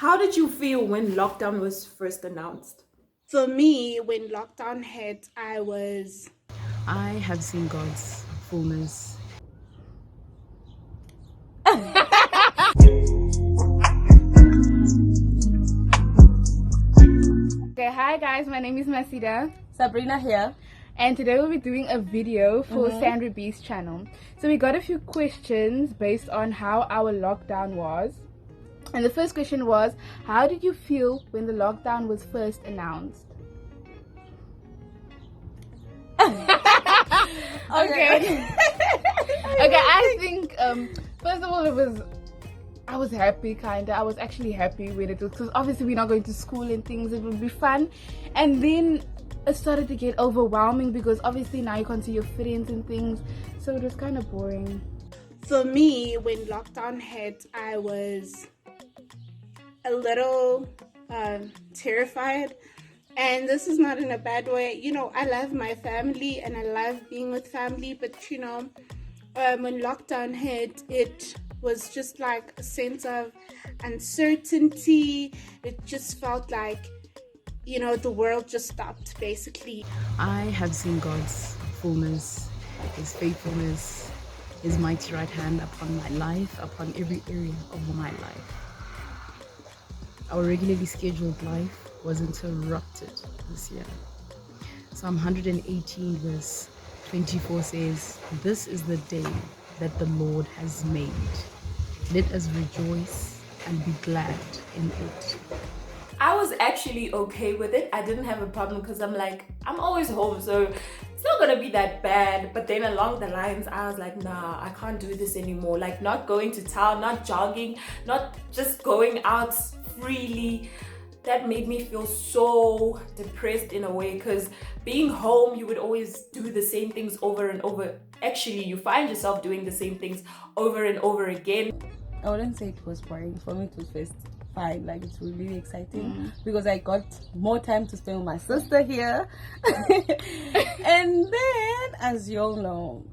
How did you feel when lockdown was first announced? For me, when lockdown hit, I have seen God's fullness. Okay, hi guys, my name is Masida. Sabrina here. And today we'll be doing a video for Sandra B's channel. So we got a few questions based on how our lockdown was. And the first question was, how did you feel when the lockdown was first announced? Okay. Okay, I think first of all I was happy, kinda. I was actually happy when it was, because obviously we're not going to school and things, it would be fun. And then it started to get overwhelming because obviously now you can't see your friends and things, so it was kind of boring. For me, when lockdown hit, I was a little terrified. And this is not in a bad way. You know, I love my family and I love being with family, but you know, when lockdown hit, it was just like a sense of uncertainty. It just felt like, you know, the world just stopped basically. I have seen God's fullness, His faithfulness, His mighty right hand upon my life, upon every area of my life. Our regularly scheduled life was interrupted this year. Psalm 118 verse 24 says, "This is the day that the Lord has made. Let us rejoice and be glad in it." I was actually okay with it. I didn't have a problem because I'm like, I'm always home, so it's not gonna be that bad. But then along the lines, I was like, nah, I can't do this anymore. Like not going to town, not jogging, not just going out freely. That made me feel so depressed in a way, because being home, you would always do the same things over and over. Actually, you find yourself doing the same things over and over again. I wouldn't say it was boring. For me, it was first fine. Like, it was really exciting because I got more time to spend with my sister here. And then, as you all know,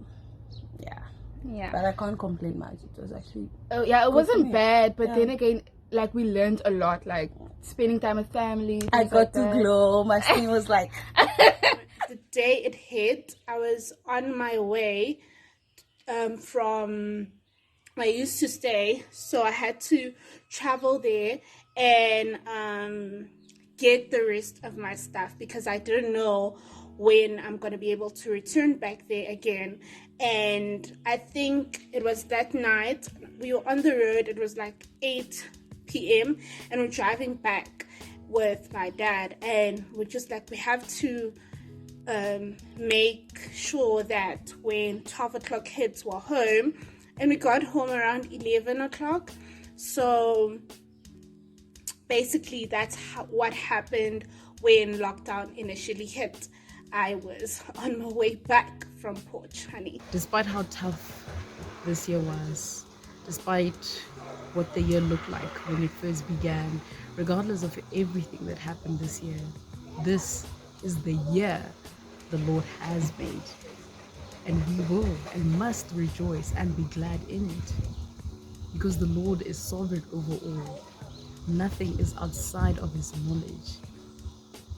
Yeah. but I can't complain much. It was actually It wasn't bad, but Yeah. then again, like we learned a lot, like spending time with family. I things got like to that. glow. My skin was like The day it hit, I was on my way from where I used to stay, so I had to travel there and get the rest of my stuff because I didn't know when I'm going to be able to return back there again. And I think it was that night we were on the road. It was like 8 p.m. and we're driving back with my dad, and we're just like, we have to make sure that when 12 o'clock hits, we're home. And we got home around 11 o'clock. So basically that's what happened when lockdown initially hit. I was on my way back from Port Honey. Despite how tough this year was, despite what the year looked like when it first began, regardless of everything that happened this year, this is the year the Lord has made. And we will and must rejoice and be glad in it, because the Lord is sovereign over all. Nothing is outside of His knowledge.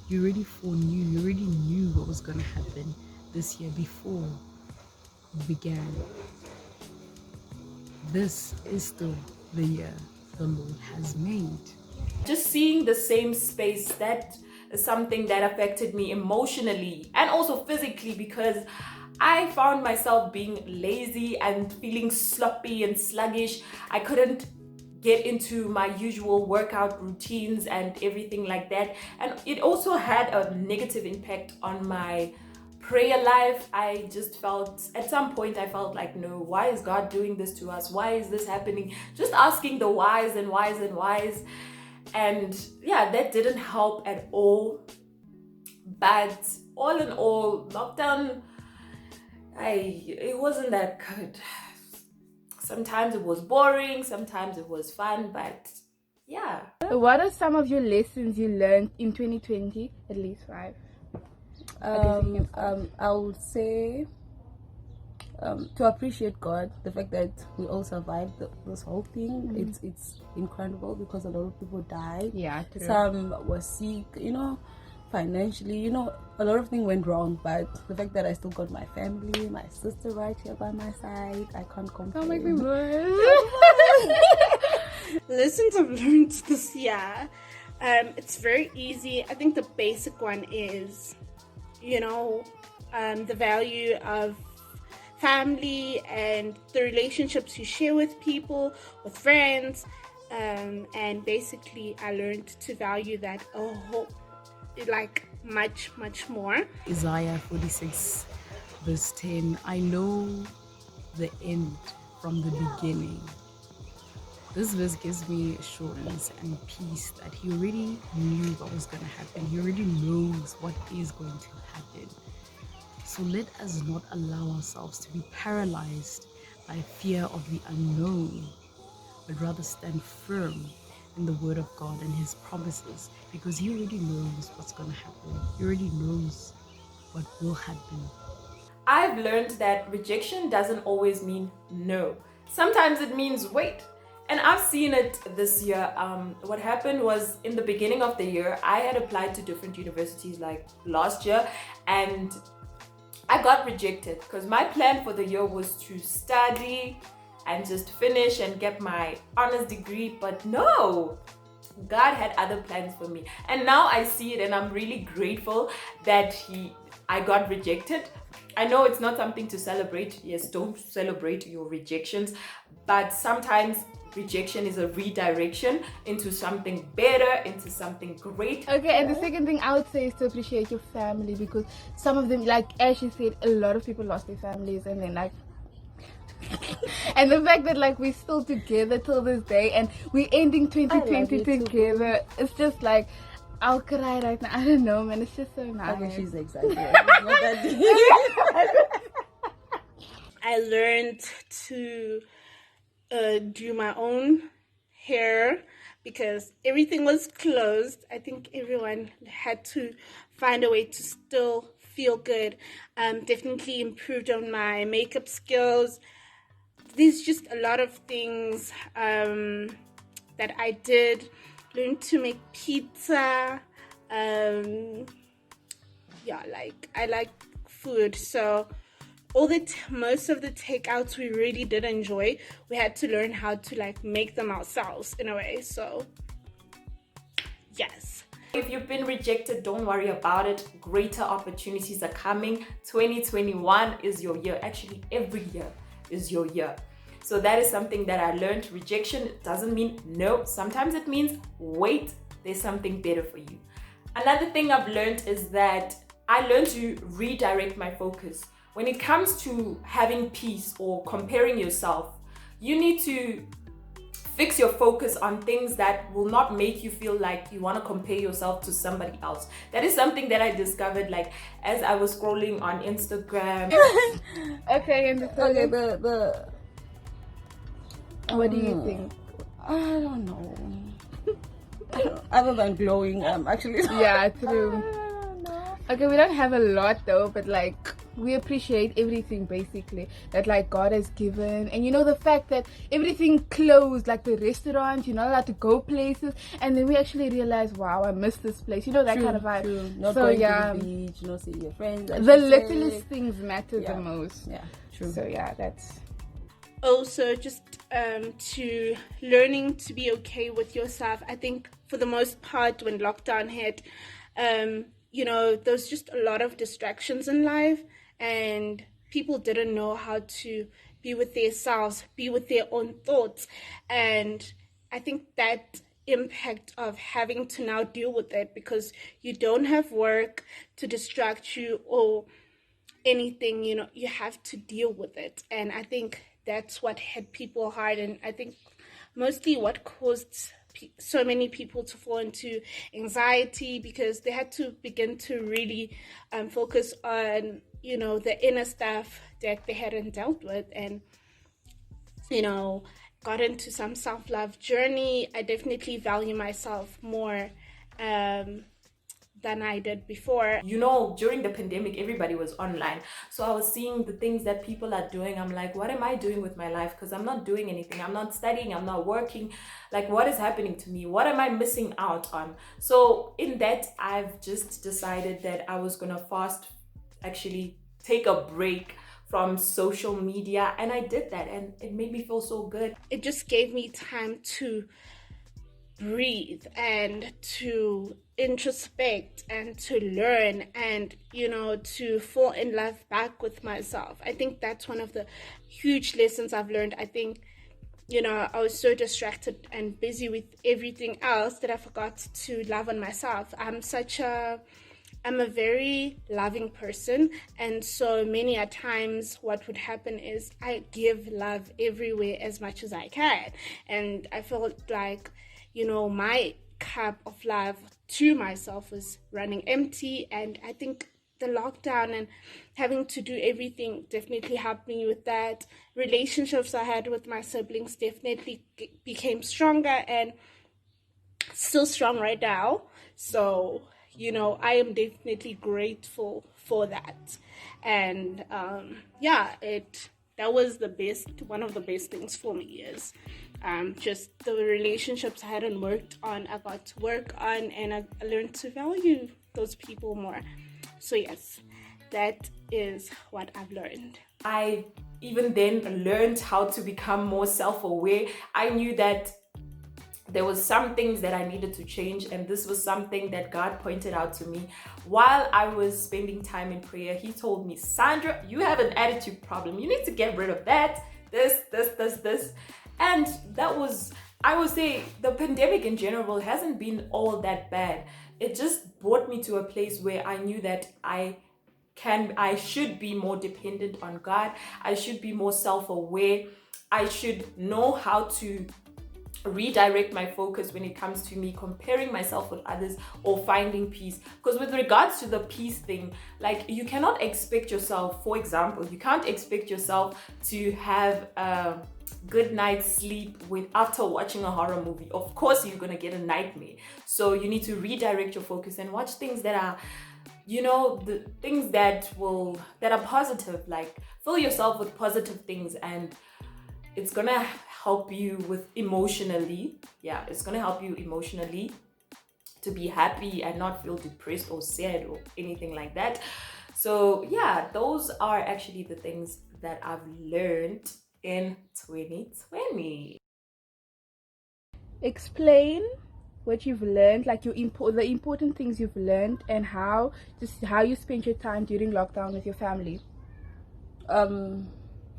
You already foreknew, you already knew what was going to happen this year before it began. This is still the year the Lord has made. Just seeing the same space, that is something that affected me emotionally and also physically, because I found myself being lazy and feeling sloppy and sluggish. I couldn't get into my usual workout routines and everything like that. And it also had a negative impact on my prayer life. I just felt, at some point I felt like, no, why is God doing this to us? Why is this happening? Just asking the whys and whys and whys. And yeah, that didn't help at all. But all in all, lockdown, it wasn't that good. Sometimes it was boring, sometimes it was fun, but yeah. What are some of your lessons you learned in 2020? At least 5. I would say to appreciate God, the fact that we all survived this whole thing. It's incredible because a lot of people died. Yeah, true. Some were sick, financially, a lot of things went wrong. But the fact that I still got my family, my sister right here by my side, I can't complain. Don't make me worse. Lessons I've learned this year. It's very easy. I think the basic one is, the value of family and the relationships you share with people, with friends. And basically, I learned to value that much, much more. Isaiah 46 verse 10, I know the end from the beginning. This verse gives me assurance and peace that he already knew what was going to happen. He already knows what is going to happen. So let us not allow ourselves to be paralyzed by fear of the unknown, but rather stand firm in the word of God and his promises, because he already knows what's going to happen. He already knows what will happen. I've learned that rejection doesn't always mean no. Sometimes it means wait. And I've seen it this year. What happened was, in the beginning of the year, I had applied to different universities like last year, and I got rejected because my plan for the year was to study and just finish and get my honors degree. But no, God had other plans for me. And now I see it, and I'm really grateful that I got rejected. I know it's not something to celebrate. Yes, don't celebrate your rejections. But sometimes rejection is a redirection into something better, into something great. Okay, and the second thing I would say is to appreciate your family, because some of them, like as she said, a lot of people lost their families, and then and the fact that we're still together till this day, and we're ending 2020 together, it's just I'll cry right now. I don't know, man. It's just so nice. Okay, she's exaggerating. I learned to do my own hair because everything was closed. I think everyone had to find a way to still feel good. Definitely improved on my makeup skills. There's just a lot of things that I did. Learned to make pizza. I like food, so most of the takeouts we really did enjoy. We had to learn how to make them ourselves in a way. So yes. If you've been rejected, don't worry about it. Greater opportunities are coming. 2021 is your year. Actually, every year is your year. So that is something that I learned. Rejection doesn't mean no. Sometimes it means wait, there's something better for you. Another thing I've learned is that I learned to redirect my focus. When it comes to having peace or comparing yourself, you need to fix your focus on things that will not make you feel like you want to compare yourself to somebody else. That is something that I discovered as I was scrolling on Instagram. Okay, and what do you think? I don't know. Other than glowing, actually. Yeah, true. Okay, we don't have a lot though, but we appreciate everything basically that God has given. And the fact that everything closed, the restaurants, you're not allowed to go places, and then we actually realize, wow, I miss this place, that true, kind of vibe. True. Not going to the beach, seeing your friends. The littlest things matter the most. Yeah, true. So yeah, that's also just to learning to be okay with yourself. I think for the most part, when lockdown hit, there's just a lot of distractions in life, and people didn't know how to be with themselves, be with their own thoughts. And I think that impact of having to now deal with it, because you don't have work to distract you or anything, you have to deal with it. And I think that's what hit people hard, and I think mostly what caused so many people to fall into anxiety, because they had to begin to really focus on the inner stuff that they hadn't dealt with, and got into some self-love journey. I definitely value myself more than I did before. You know, during the pandemic, everybody was online. So I was seeing the things that people are doing. I'm like, what am I doing with my life? Because I'm not doing anything. I'm not studying. I'm not working. Like, what is happening to me? What am I missing out on? So in that, I've just decided that I was going to actually take a break from social media. And I did that. And it made me feel so good. It just gave me time to breathe and to introspect and to learn and, you know, to fall in love back with myself. I think that's one of the huge lessons I've learned. I think, you know, I was so distracted and busy with everything else that I forgot to love on myself. I'm a very loving person, and so many a times what would happen is I give love everywhere as much as I can, and I felt like, you know, my cup of love to myself was running empty. And I think the lockdown and having to do everything definitely helped me with that. Relationships I had with my siblings definitely became stronger and still strong right now. So, you know, I am definitely grateful for that. And that was one of the best things for me is just the relationships I hadn't worked on, I got to work on, and I learned to value those people more. So yes, that is what I've learned. I even then learned how to become more self-aware. I knew that there was some things that I needed to change, and this was something that God pointed out to me while I was spending time in prayer. He told me, Sandra, you have an attitude problem. You need to get rid of that, this. And that was, I would say, the pandemic in general hasn't been all that bad. It just brought me to a place where I knew that I should be more dependent on God. I should be more self-aware. I should know how to redirect my focus when it comes to me comparing myself with others or finding peace. Because with regards to the peace thing, like, you cannot expect yourself, for example, you can't expect yourself to have a good night's sleep after watching a horror movie. Of course you're gonna get a nightmare. So you need to redirect your focus and watch things that are, you know, the things that are positive. Like, fill yourself with positive things, and it's gonna help you with emotionally. Yeah, it's gonna help you emotionally to be happy and not feel depressed or sad or anything like that. So yeah, those are actually the things that I've learned in 2020. Explain what you've learned, like the important things you've learned, and how you spent your time during lockdown with your family.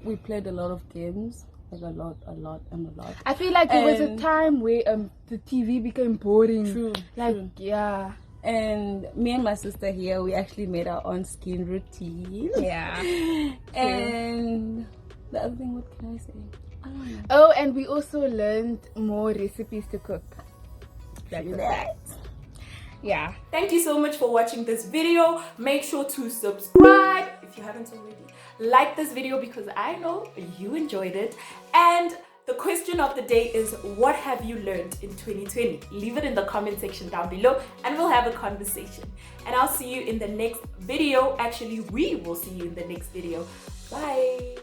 We played a lot of games. Like a lot. I feel like there was a time where the TV became boring. True. Yeah. And me and my sister here, we actually made our own skin routine. Yeah. And the other thing, what can I say? I don't know. Oh, and we also learned more recipes to cook. That. Yeah. Thank you so much for watching this video. Make sure to subscribe if you haven't already. Like this video because I know you enjoyed it. And the question of the day is, what have you learned in 2020? Leave it in the comment section down below and we'll have a conversation. And I'll see you in the next video. Actually, we will see you in the next video. Bye.